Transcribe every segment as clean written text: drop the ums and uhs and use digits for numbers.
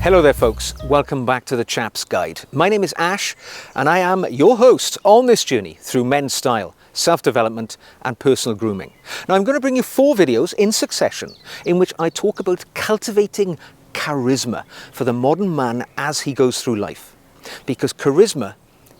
Hello there folks, welcome back to the Chap's Guide. My name is Ash and I am your host on this journey through men's style, self-development and personal grooming. Now I'm going to bring you 4 videos in succession in which I talk about cultivating charisma for the modern man as he goes through life. Because charisma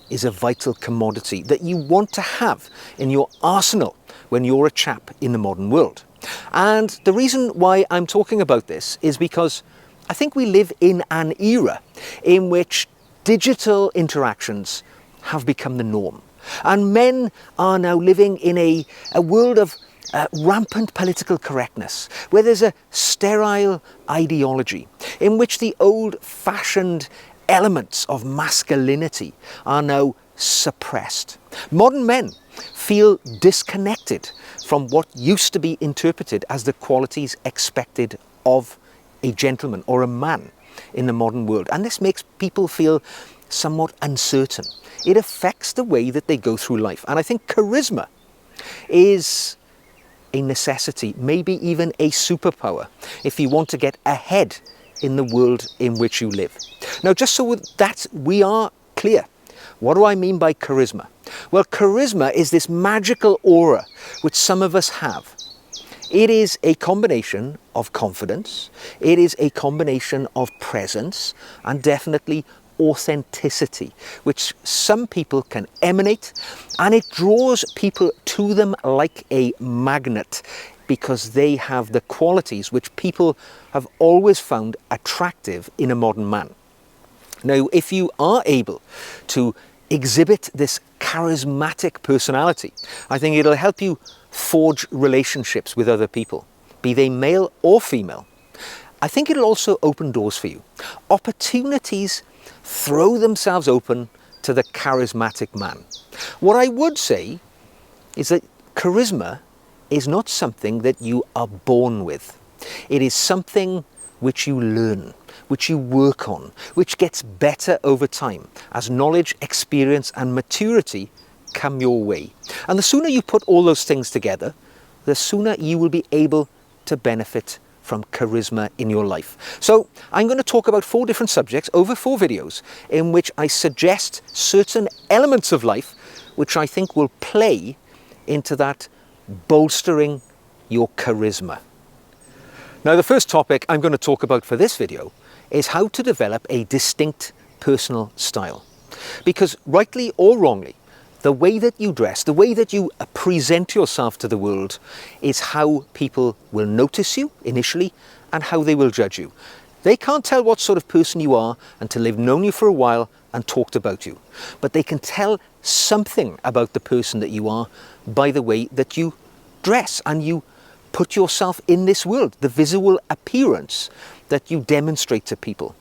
is a vital commodity that you want to have in your arsenal when you're a chap in the modern world. And the reason why I'm talking about this is because I think we live in an era in which digital interactions have become the norm. And men are now living in a world of rampant political correctness, where there's a sterile ideology in which the old-fashioned elements of masculinity are now suppressed. Modern men feel disconnected from what used to be interpreted as the qualities expected of a gentleman or a man in the modern world. And this makes people feel somewhat uncertain. It affects the way that they go through life. And I think charisma is a necessity, maybe even a superpower, if you want to get ahead in the world in which you live. Now, just so that we are clear, what do I mean by charisma? Well, charisma is this magical aura which some of us have. It is a combination of confidence, it is a combination of presence, and definitely authenticity, which some people can emanate, and it draws people to them like a magnet because they have the qualities which people have always found attractive in a modern man. Now, if you are able to exhibit this charismatic personality, I think it'll help you forge relationships with other people, be they male or female. I think it'll also open doors for you. Opportunities throw themselves open to the charismatic man. What I would say is that charisma is not something that you are born with. It is something which you learn, which you work on, which gets better over time as knowledge, experience and maturity come your way. And the sooner you put all those things together, the sooner you will be able to benefit from charisma in your life. So I'm going to talk about 4 different subjects over 4 videos in which I suggest certain elements of life which I think will play into that bolstering your charisma. Now, the first topic I'm going to talk about for this video is how to develop a distinct personal style. Because rightly or wrongly, the way that you dress, the way that you present yourself to the world is how people will notice you initially and how they will judge you. They can't tell what sort of person you are until they've known you for a while and talked about you. But they can tell something about the person that you are by the way that you dress and you put yourself in this world, the visual appearance that you demonstrate to people.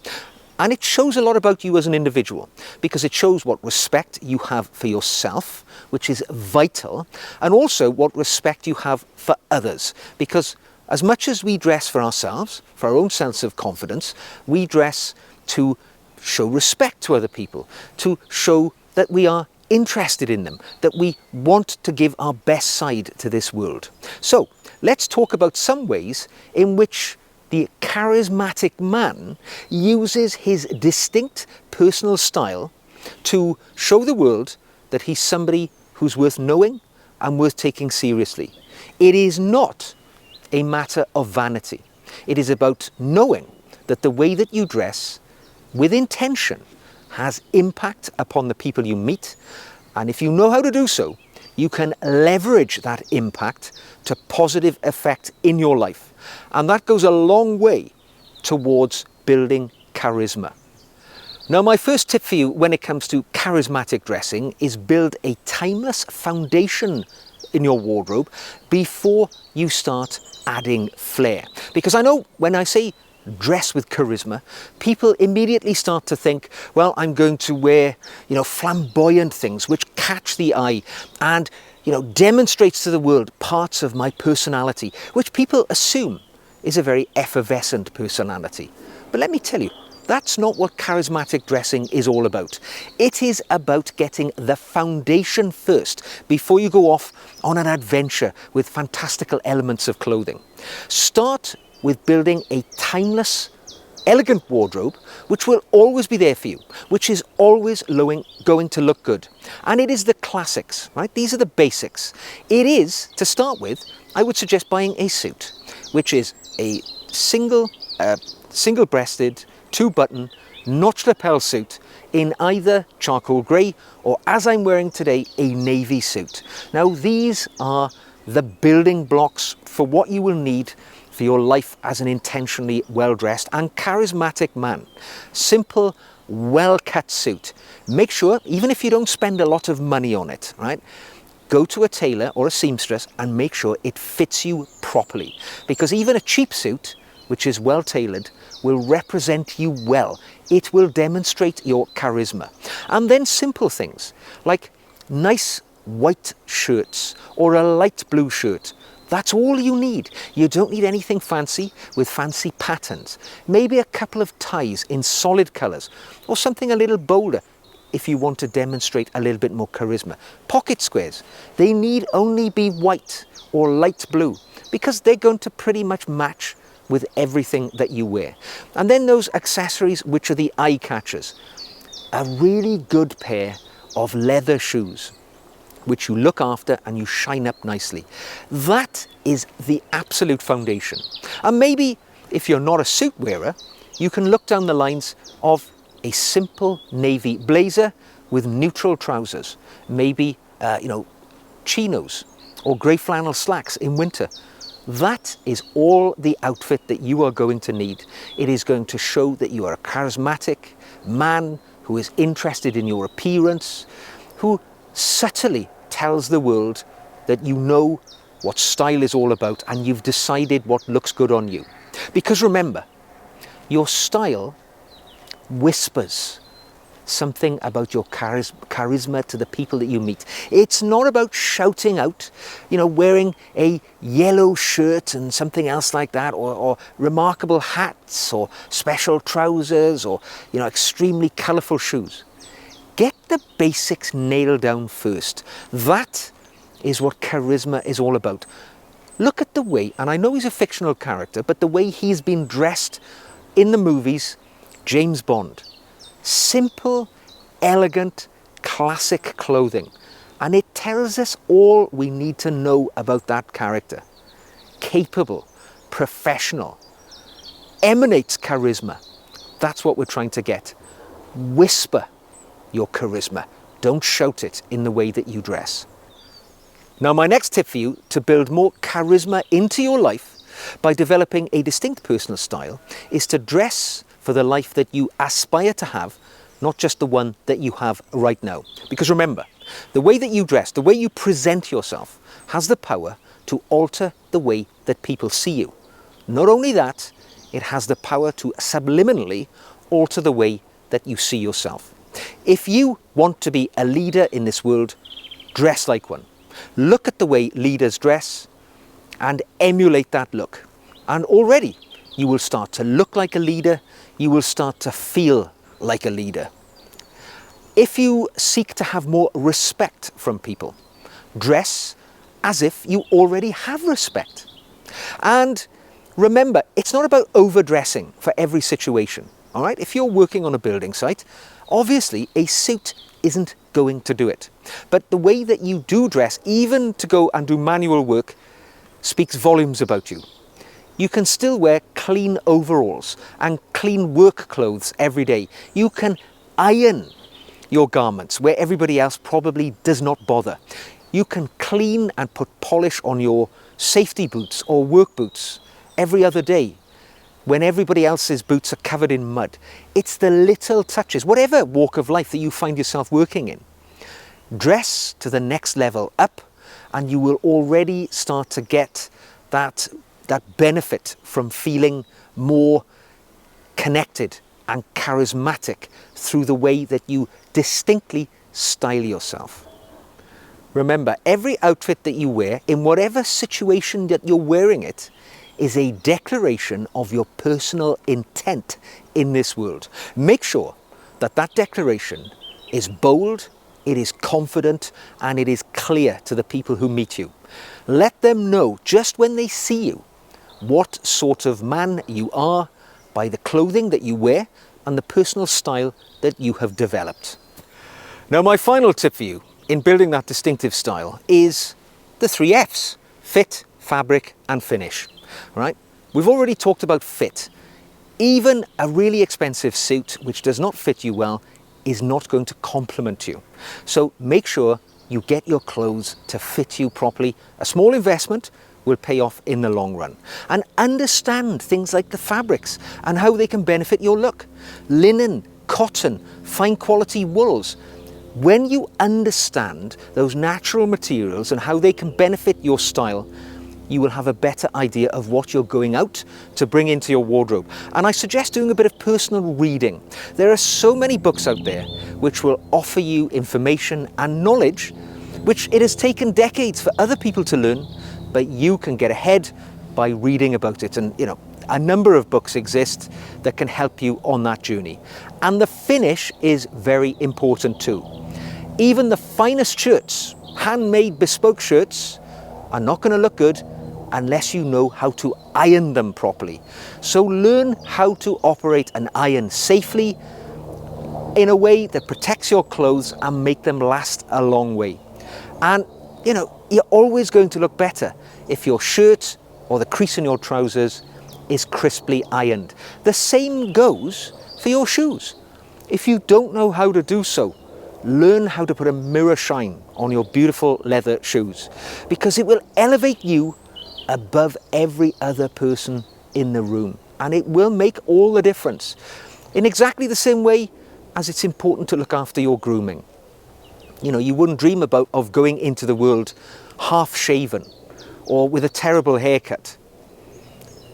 And it shows a lot about you as an individual because it shows what respect you have for yourself, which is vital, and also what respect you have for others. Because as much as we dress for ourselves, for our own sense of confidence, we dress to show respect to other people, to show that we are interested in them, that we want to give our best side to this world. So let's talk about some ways in which the charismatic man uses his distinct personal style to show the world that he's somebody who's worth knowing and worth taking seriously. It is not a matter of vanity. It is about knowing that the way that you dress with intention has impact upon the people you meet. And if you know how to do so, you can leverage that impact to positive effect in your life. And that goes a long way towards building charisma. Now, my first tip for you when it comes to charismatic dressing is build a timeless foundation in your wardrobe before you start adding flair. Because I know when I say dress with charisma, people immediately start to think, well, I'm going to wear, flamboyant things which catch the eye and, demonstrates to the world parts of my personality, which people assume is a very effervescent personality. But let me tell you, that's not what charismatic dressing is all about. It is about getting the foundation first before you go off on an adventure with fantastical elements of clothing. Start with building a timeless elegant wardrobe, which will always be there for you, which is always going to look good. And it is the classics, right? These are the basics. It is, to start with, I would suggest buying a suit, which is a single-breasted, 2-button, notch lapel suit in either charcoal grey or, as I'm wearing today, a navy suit. Now, these are the building blocks for what you will need for your life as an intentionally well-dressed and charismatic man. Simple, well-cut suit. Make sure, even if you don't spend a lot of money on it, right? Go to a tailor or a seamstress and make sure it fits you properly. Because even a cheap suit, which is well tailored, will represent you well. It will demonstrate your charisma. And then simple things like nice white shirts or a light blue shirt. That's all you need. You don't need anything fancy with fancy patterns. Maybe a couple of ties in solid colours or something a little bolder if you want to demonstrate a little bit more charisma. Pocket squares, they need only be white or light blue because they're going to pretty much match with everything that you wear. And then those accessories, which are the eye catchers. A really good pair of leather shoes, which you look after and you shine up nicely. That is the absolute foundation. And maybe if you're not a suit wearer, you can look down the lines of a simple navy blazer with neutral trousers. Maybe, chinos or grey flannel slacks in winter. That is all the outfit that you are going to need. It is going to show that you are a charismatic man who is interested in your appearance, who subtly tells the world that you know what style is all about and you've decided what looks good on you. Because remember, your style whispers something about your charisma to the people that you meet. It's not about shouting out, wearing a yellow shirt and something else like that, or remarkable hats or special trousers or extremely colourful shoes. Get the basics nailed down first. That is what charisma is all about. Look at the way, and I know he's a fictional character, but the way he's been dressed in the movies, James Bond. Simple, elegant, classic clothing. And it tells us all we need to know about that character. Capable, professional, emanates charisma. That's what we're trying to get. Whisper your charisma. Don't shout it in the way that you dress. Now, my next tip for you to build more charisma into your life by developing a distinct personal style is to dress for the life that you aspire to have, not just the one that you have right now. Because remember, the way that you dress, the way you present yourself, has the power to alter the way that people see you. Not only that, it has the power to subliminally alter the way that you see yourself. If you want to be a leader in this world, dress like one. Look at the way leaders dress and emulate that look. And already you will start to look like a leader. You will start to feel like a leader. If you seek to have more respect from people, dress as if you already have respect. And remember, it's not about overdressing for every situation. All right? If you're working on a building site, obviously a suit isn't going to do it. But the way that you do dress, even to go and do manual work, speaks volumes about you. You can still wear clean overalls and clean work clothes every day. You can iron your garments where everybody else probably does not bother. You can clean and put polish on your safety boots or work boots every other day when everybody else's boots are covered in mud. It's the little touches, whatever walk of life that you find yourself working in. Dress to the next level up and you will already start to get that benefit from feeling more connected and charismatic through the way that you distinctly style yourself. Remember, every outfit that you wear, in whatever situation that you're wearing it, is a declaration of your personal intent in this world. Make sure that that declaration is bold, it is confident, and it is clear to the people who meet you. Let them know just when they see you what sort of man you are, by the clothing that you wear and the personal style that you have developed. Now, my final tip for you in building that distinctive style is the 3 Fs: fit, fabric and finish. Right? We've already talked about fit. Even a really expensive suit which does not fit you well is not going to complement you. So make sure you get your clothes to fit you properly. A small investment will pay off in the long run. And understand things like the fabrics and how they can benefit your look. Linen, cotton, fine quality wools. When you understand those natural materials and how they can benefit your style, you will have a better idea of what you're going out to bring into your wardrobe. And I suggest doing a bit of personal reading. There are so many books out there which will offer you information and knowledge which it has taken decades for other people to learn, but you can get ahead by reading about it. And a number of books exist that can help you on that journey. And the finish is very important too. Even the finest shirts, handmade bespoke shirts, are not going to look good unless you know how to iron them properly. So learn how to operate an iron safely in a way that protects your clothes and make them last a long way. And you're always going to look better if your shirt or the crease in your trousers is crisply ironed. The same goes for your shoes. If you don't know how to do so, learn how to put a mirror shine on your beautiful leather shoes, because it will elevate you above every other person in the room, and it will make all the difference. In exactly the same way as it's important to look after your grooming. You wouldn't dream of going into the world half shaven or with a terrible haircut.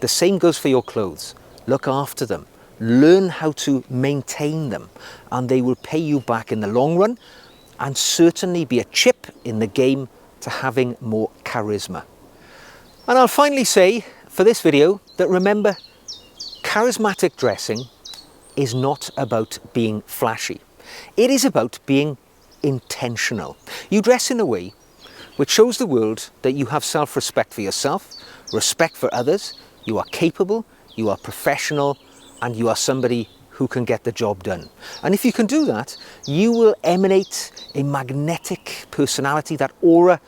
The same goes for your clothes. Look after them. Learn how to maintain them, and they will pay you back in the long run and certainly be a chip in the game to having more charisma. And I'll finally say for this video that remember, charismatic dressing is not about being flashy. It is about being intentional. You dress in a way which shows the world that you have self-respect for yourself, respect for others, you are capable, you are professional, and you are somebody who can get the job done. And if you can do that, you will emanate a magnetic personality, that aura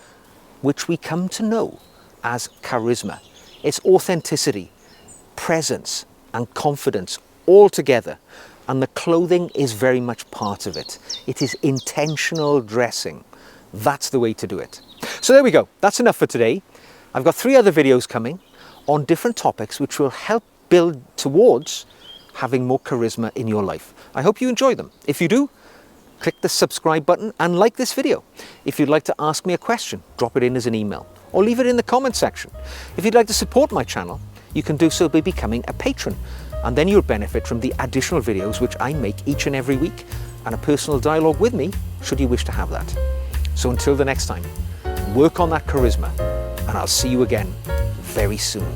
which we come to know as charisma. It's authenticity, presence, and confidence all together. And the clothing is very much part of it. It is intentional dressing. That's the way to do it. So there we go. That's enough for today. I've got 3 other videos coming on different topics which will help build towards having more charisma in your life. I hope you enjoy them. If you do, click the subscribe button and like this video. If you'd like to ask me a question, drop it in as an email or leave it in the comment section. If you'd like to support my channel, you can do so by becoming a patron, and then you'll benefit from the additional videos which I make each and every week, and a personal dialogue with me should you wish to have that. So until the next time, work on that charisma, and I'll see you again very soon.